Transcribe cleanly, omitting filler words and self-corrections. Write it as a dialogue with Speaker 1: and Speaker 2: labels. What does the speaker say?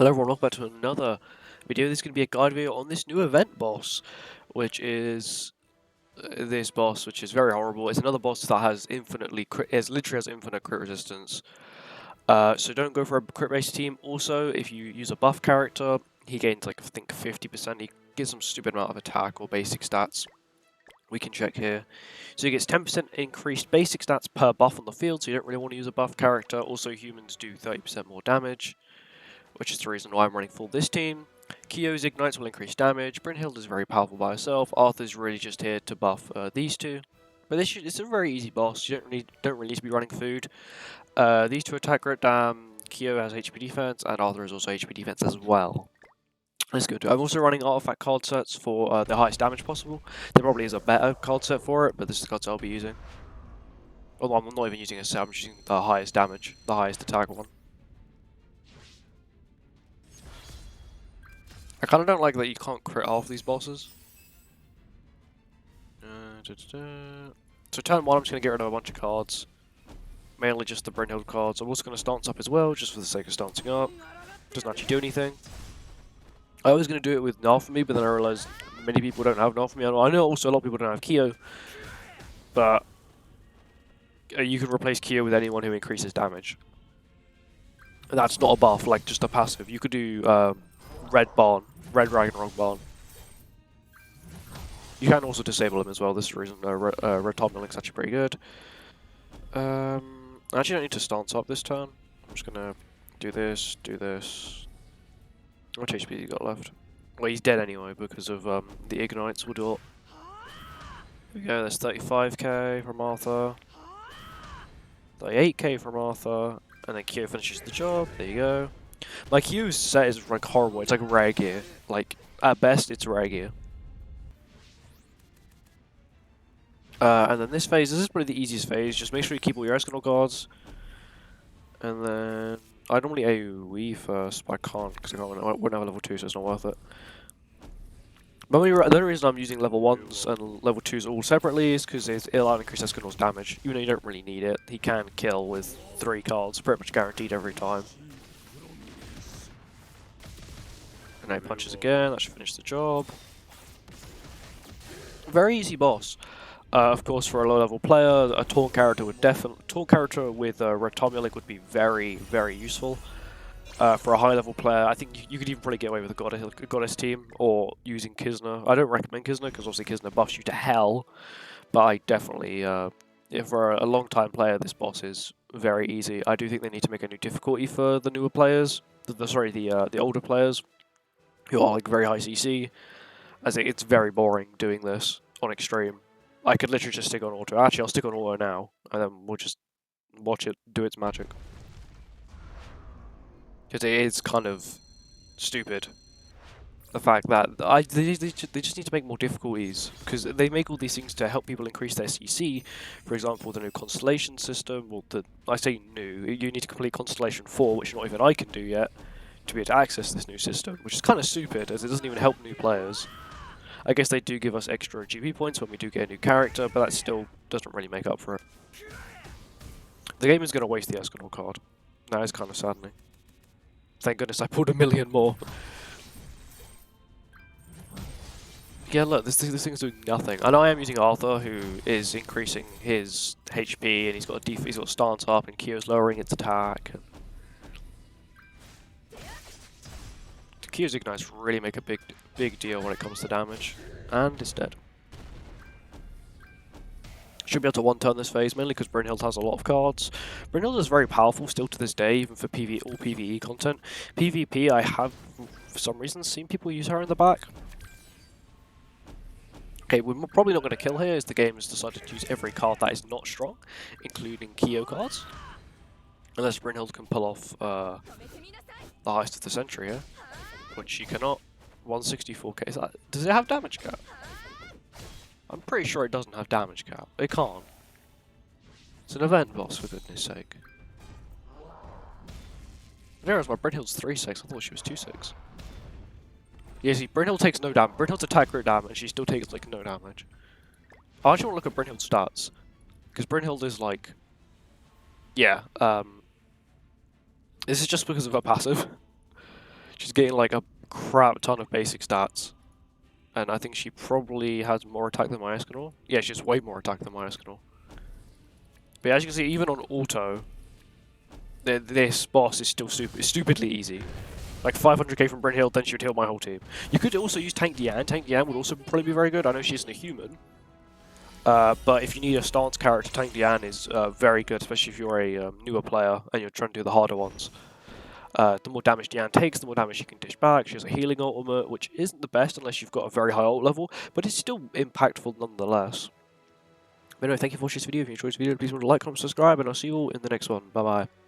Speaker 1: Hello everyone, welcome back to another video. This is going to be a guide video on this new event boss, which is this boss, which is very horrible. It's another boss that has literally has infinite crit resistance. So don't go for a crit-based team. Also, if you use a buff character, he gains like I think 50%. He gives some stupid amount of attack or basic stats. We can check here. So he gets 10% increased basic stats per buff on the field, so you don't really want to use a buff character. Also, humans do 30% more damage, which is the reason why I'm running full this team. Kyo's Ignites will increase damage. Brynhild is very powerful by herself. Arthur's really just here to buff these two. But it's a very easy boss. You don't really need to be running food. These two attack crit dam. Kyo has HP defense, and Arthur has also HP defense as well. Let's go to it. I'm also running artifact card sets for the highest damage possible. There probably is a better card set for it, but this is the card set I'll be using. Although I'm not even using a set, I'm just using the highest damage, the highest attack one. I kind of don't like that you can't crit half these bosses. So turn 1 I'm just going to get rid of a bunch of cards. Mainly just the Brynhild cards. I'm also going to stance up as well, just for the sake of stancing up. Doesn't actually do anything. I was going to do it with Nalfami, but then I realised many people don't have Nalfami. I know also a lot of people don't have Kyo. But you can replace Kyo with anyone who increases damage. And that's not a buff, like just a passive. You could do Red Ragnarok Barn. You can also disable him as well. This is the reason Red Top Milling's actually pretty good. I actually don't need to stance up this turn. I'm just gonna do this, do this. How much HP he got left? Well, he's dead anyway because of the Ignites will do it. Here we go, there's 35k from Arthur. 38k from Arthur. And then Kyo finishes the job. There you go. My Q's set is like horrible. It's like rare gear. Like at best, it's rare gear. And then this phase. This is probably the easiest phase. Just make sure you keep all your Escanor cards. And then I normally AoE first, but I can't because I wouldn't have a level 2, so it's not worth it. But the only reason I'm using level 1s and level 2s all separately is because it'll increase Escanor's damage. Even though you don't really need it, he can kill with 3 cards, pretty much guaranteed every time. And now he punches again, that should finish the job. Very easy boss. Of course, for a low-level player, a taunt character with Red Tomulik would be very, very useful. For a high-level player, I think you could even probably get away with a goddess team or using Kisner. I don't recommend Kisner because obviously Kisner buffs you to hell, but I definitely, if for a long-time player, this boss is very easy. I do think they need to make a new difficulty for the newer players, the older players who are like very high CC, as it's very boring doing this on extreme. I could literally just stick on auto. Actually, I'll stick on auto now, and then we'll just watch it do its magic. Because it is kind of stupid. The fact that they just need to make more difficulties, because they make all these things to help people increase their CC. For example, the new Constellation system, or I say new, you need to complete Constellation 4, which not even I can do yet, to be able to access this new system, which is kind of stupid, as it doesn't even help new players. I guess they do give us extra GP points when we do get a new character, but that still doesn't really make up for it. The game is going to waste the Escanor card. That is kind of saddening. Thank goodness I pulled 1 million more. Yeah, look, this thing's doing nothing. I know I am using Arthur, who is increasing his HP, and he's got stance up, and Kyo's lowering its attack. Kyo's Ignites really make a big deal when it comes to damage, and it's dead. Should be able to one-turn this phase, mainly because Brynhild has a lot of cards. Brynhild is very powerful still to this day, even for all PvE content. PvP, I have, for some reason, seen people use her in the back. Okay, we're probably not going to kill here, as the game has decided to use every card that is not strong, including Kyo cards. Unless Brynhild can pull off the Heist of the Century here. Which she cannot. 164k. Does it have damage cap? I'm pretty sure it doesn't have damage cap. It can't. It's an event boss, for goodness sake. There is my Brynhild's 3-6. I thought she was 2-6. Yeah, see, Brynhild takes no damage. Brynhild's attack crit damage. She still takes like no damage. I actually want to look at Brynhild's stats, because Brynhild is like, yeah. This is just because of her passive. She's getting like a crap ton of basic stats. And I think she probably has more attack than my Escanor. Yeah, she has way more attack than my Escanor. But yeah, as you can see, even on auto, this boss is still stupidly easy. Like 500k from Bryn Hill, then she would heal my whole team. You could also use Tank Diane. Tank Diane would also probably be very good. I know she isn't a human. But if you need a stance character, Tank Diane is very good, especially if you're a newer player and you're trying to do the harder ones. The more damage Diane takes, the more damage she can dish back. She has a healing ultimate, which isn't the best unless you've got a very high ult level, but it's still impactful nonetheless. But anyway, thank you for watching this video. If you enjoyed this video, please remember to like, comment, subscribe, and I'll see you all in the next one. Bye bye.